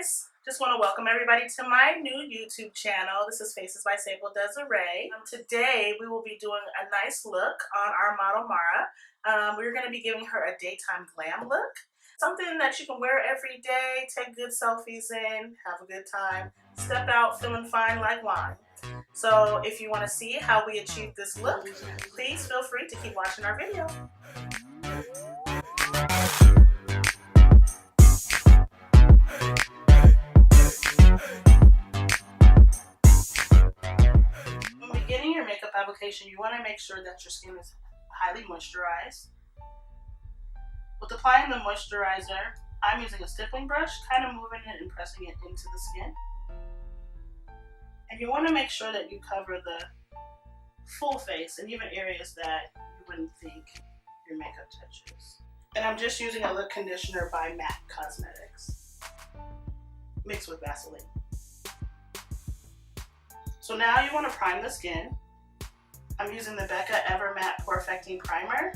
guys, just want to welcome everybody to my new YouTube channel. This is Faces by Desiree. Today we will be doing a nice look on our model Mara. We're going to be giving her a daytime glam look. Something that you can wear every day, take good selfies in, have a good time, step out feeling fine like wine. So if you want to see how we achieve this look, please feel free to keep watching our video. When beginning your makeup application, you want to make sure that your skin is highly moisturized. With applying the moisturizer, I'm using a stippling brush, kind of moving it and pressing it into the skin. And you want to make sure that you cover the full face and even areas that you wouldn't think your makeup touches. And I'm just using a lip conditioner by MAC Cosmetics, mixed with Vaseline. So now you want to prime the skin. I'm using the Becca Ever Matte Porefecting Primer.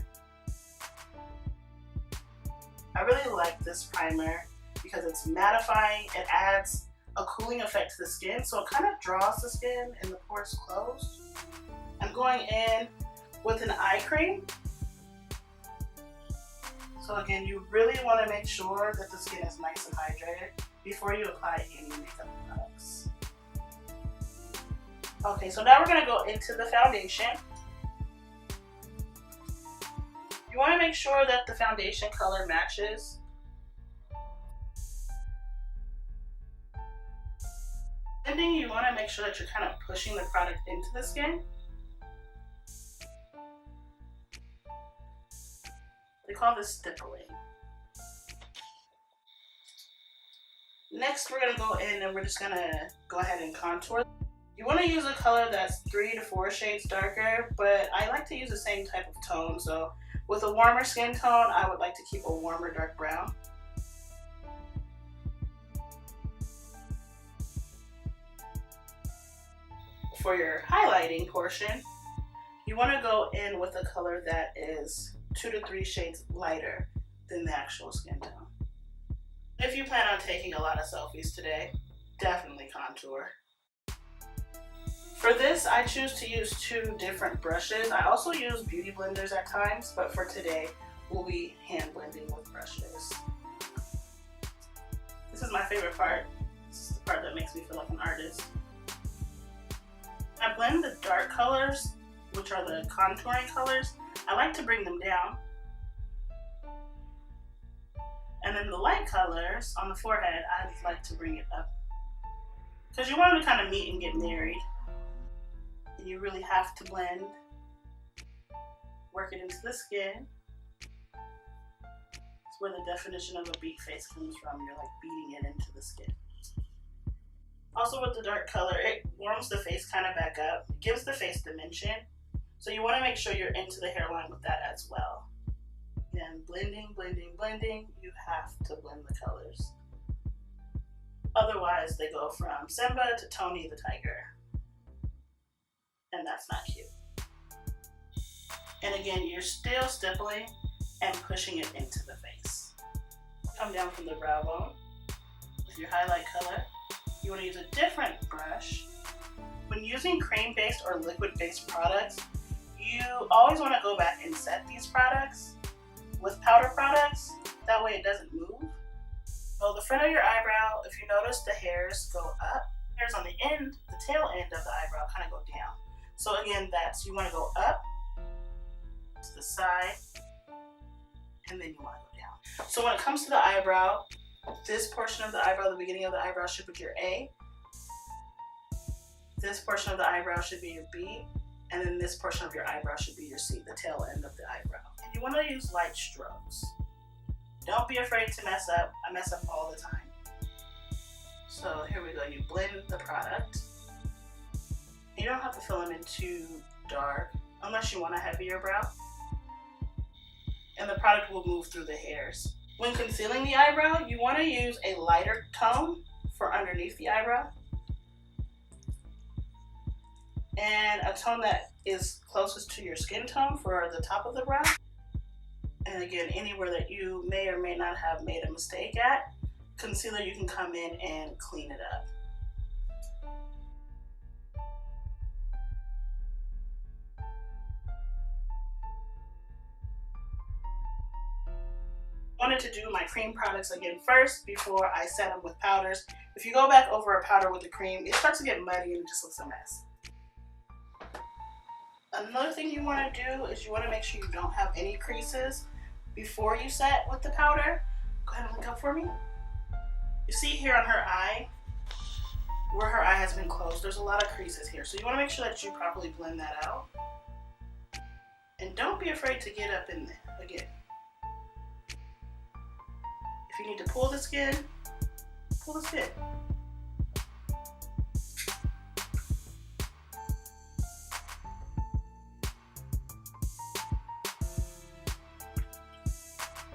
I really like this primer because it's mattifying. It adds a cooling effect to the skin, so it kind of draws the skin and the pores closed. I'm going in with an eye cream. So again, you really want to make sure that the skin is nice and hydrated before you apply any makeup products. Okay, so now we're going to go into the foundation. You want to make sure that the foundation color matches. Blending, you want to make sure that you're kind of pushing the product into the skin. They call this stippling. Next, we're going to go in and we're just going to go ahead and contour. You want to use a color that's 3 to 4 shades darker, but I like to use the same type of tone. So with a warmer skin tone, I would like to keep a warmer dark brown. For your highlighting portion, you want to go in with a color that is 2 to 3 shades lighter than the actual skin tone. If you plan on taking a lot of selfies today, definitely contour. For this, I choose to use 2 different brushes. I also use beauty blenders at times, but for today, we'll be hand blending with brushes. This is my favorite part. This is the part that makes me feel like an artist. I blend the dark colors, which are the contouring colors. I like to bring them down. And then the light colors on the forehead, I like to bring it up. Because you want them to kind of meet and get married. And you really have to blend, work it into the skin. It's where the definition of a beak face comes from. You're like beating it into the skin. Also with the dark color, it warms the face kind of back up. It gives the face dimension. So you want to make sure you're into the hairline with that as well. Again, blending, blending, blending. You have to blend the colors. Otherwise, they go from Simba to Tony the Tiger. And that's not cute. And again, you're still stippling and pushing it into the face. Come down from the brow bone with your highlight color. You want to use a different brush. When using cream-based or liquid-based products, you always want to go back and set these products with powder products. That way it doesn't move. So the front of your eyebrow, if you notice the hairs go up, hairs on the end, the tail end of the eyebrow kind of go down. So again, you want to go up to the side, and then you want to go down. So when it comes to the eyebrow, this portion of the eyebrow, the beginning of the eyebrow should be your A. This portion of the eyebrow should be your B. And then this portion of your eyebrow should be your C, the tail end of the eyebrow. And you want to use light strokes. Don't be afraid to mess up. I mess up all the time. So here we go. You blend the product. You don't have to fill them in too dark unless you want a heavier brow. And the product will move through the hairs. When concealing the eyebrow, you want to use a lighter tone for underneath the eyebrow. And a tone that is closest to your skin tone for the top of the brow. And again, anywhere that you may or may not have made a mistake at, concealer, you can come in and clean it up. I wanted to do my cream products again first before I set them with powders. If you go back over a powder with the cream, it starts to get muddy and it just looks a mess. Another thing you want to do is you want to make sure you don't have any creases before you set with the powder. Go ahead and look up for me. You see here on her eye, where her eye has been closed, there's a lot of creases here. So you want to make sure that you properly blend that out. And don't be afraid to get up in there again. If you need to pull the skin, pull the skin.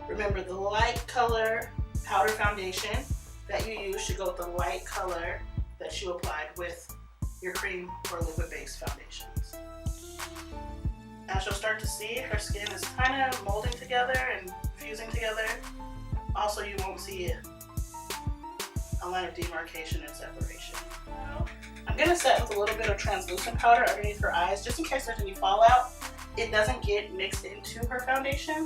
Remember, the light color powder foundation that you use should go with the light color that you applied with your cream or liquid-based foundations. As you'll start to see, her skin is kind of molding together and fusing together. Also, you won't see a line of demarcation and separation. I'm going to set with a little bit of translucent powder underneath her eyes, just in case there's any fallout. It doesn't get mixed into her foundation.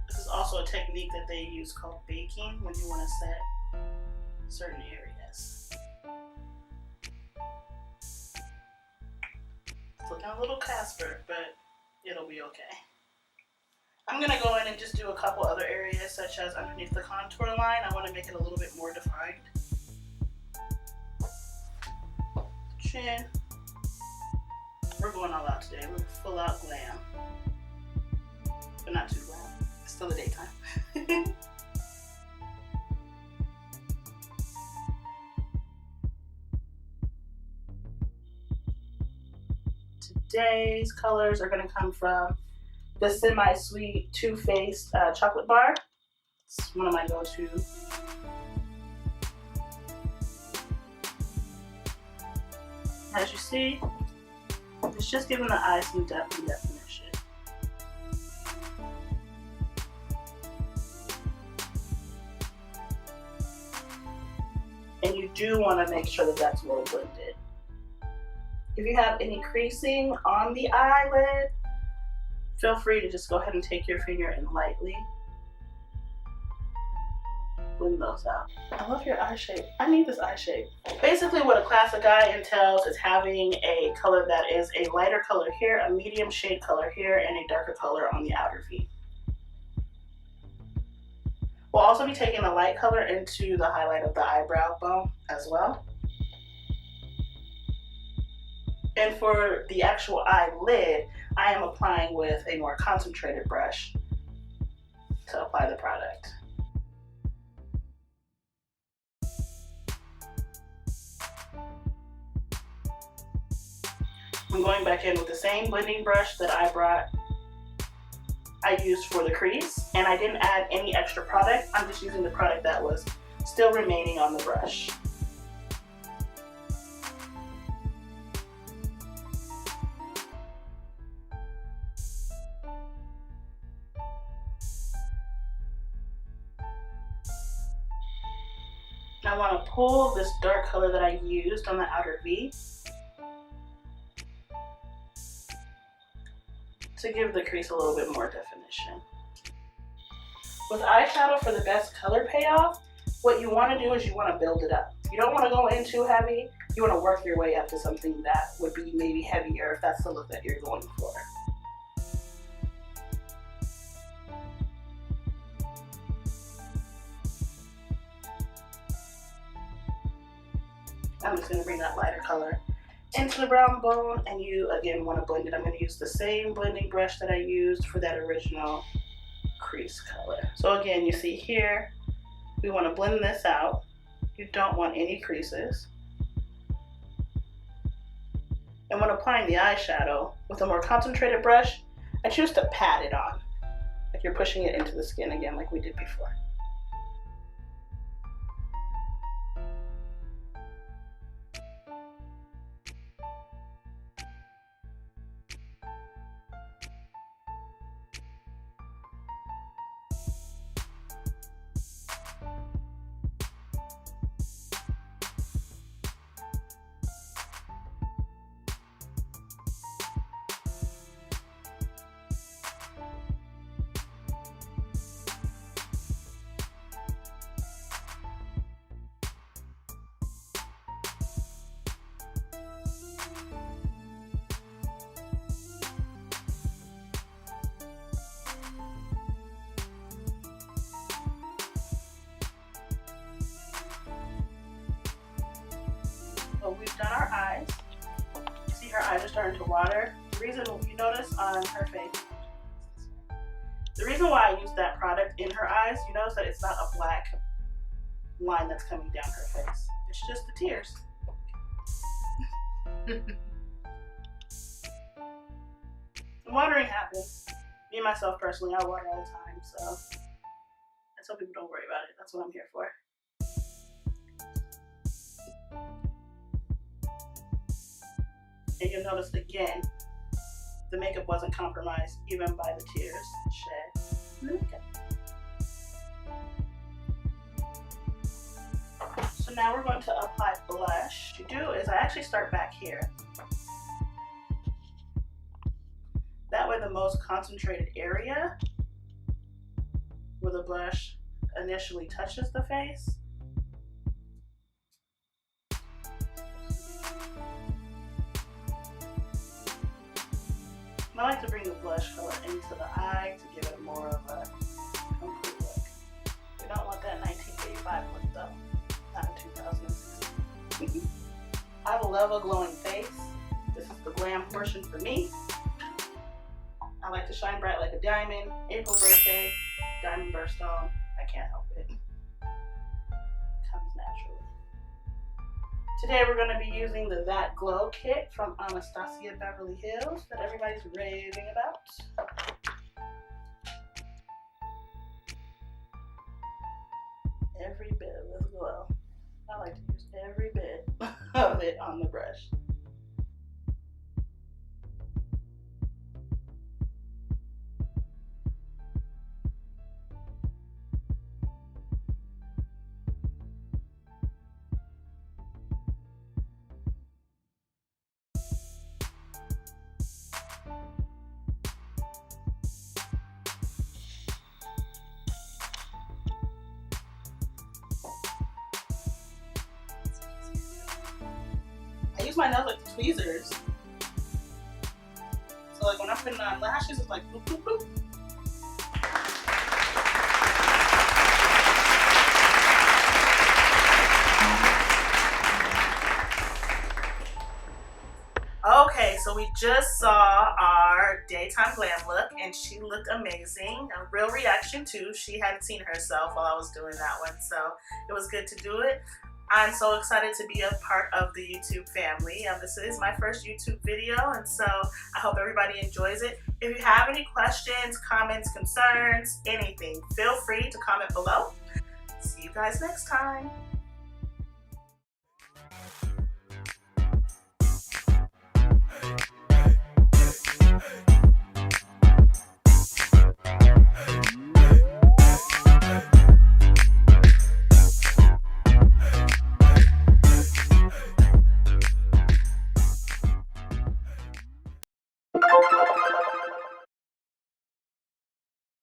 This is also a technique that they use called baking when you want to set certain areas. It's looking a little Casper, but it'll be okay. I'm going to go in and just do a couple other areas, such as underneath the contour line. I want to make it a little bit more defined. Chin. We're going all out today. We're full out glam. But not too glam. It's still the daytime. Today's colors are going to come from the semi-sweet Too Faced chocolate bar. It's one of my go-tos. As you see, it's just giving the eyes some depth and definition. And you do want to make sure that that's well blended. If you have any creasing on the eyelid, feel free to just go ahead and take your finger and lightly blend those out. I love your eye shape. I need this eye shape. Basically, what a classic eye entails is having a color that is a lighter color here, a medium shade color here, and a darker color on the outer V. We'll also be taking a light color into the highlight of the eyebrow bone as well. And for the actual eyelid, I am applying with a more concentrated brush to apply the product. I'm going back in with the same blending brush that I used for the crease, and I didn't add any extra product. I'm just using the product that was still remaining on the brush. I want to pull this dark color that I used on the outer V to give the crease a little bit more definition. With eyeshadow, for the best color payoff, what you want to do is you want to build it up. You don't want to go in too heavy. You want to work your way up to something that would be maybe heavier if that's the look that you're going for. I'm just going to bring that lighter color into the brown bone, and you again want to blend it. I'm going to use the same blending brush that I used for that original crease color. So again, you see here, we want to blend this out. You don't want any creases. And when applying the eyeshadow with a more concentrated brush, I choose to pat it on, like you're pushing it into the skin again, like we did before. eyes are starting to water, the reason you notice on her face, the reason why I use that product in her eyes, you notice that it's not a black line that's coming down her face. It's just the tears. Watering happens. Me and myself personally, I water all the time, so I tell people don't worry about it. That's what I'm here for. And you'll notice again, the makeup wasn't compromised even by the tears shed in the makeup. So now we're going to apply blush. What you do is I actually start back here. That way the most concentrated area where the blush initially touches the face. I like to bring the blush color into the eye to give it more of a complete look. We don't want that 1985 look though, not in 2016. I love a glowing face. This is the glam portion for me. I like to shine bright like a diamond. April birthday, diamond birthstone. I can't help it. Comes naturally. Today we're going to be using the That Glow kit from Anastasia Beverly Hills that everybody's raving about. Every bit of this glow. I like to use every bit of it on the brush. I use my nails like tweezers. So like when I'm putting on lashes, it's like boop, boop, boop. Okay, so we just saw our daytime glam look and she looked amazing. A real reaction too. She hadn't seen herself while I was doing that one, so it was good to do it. I'm so excited to be a part of the YouTube family. This is my first YouTube video, and so I hope everybody enjoys it. If you have any questions, comments, concerns, anything, feel free to comment below. See you guys next time.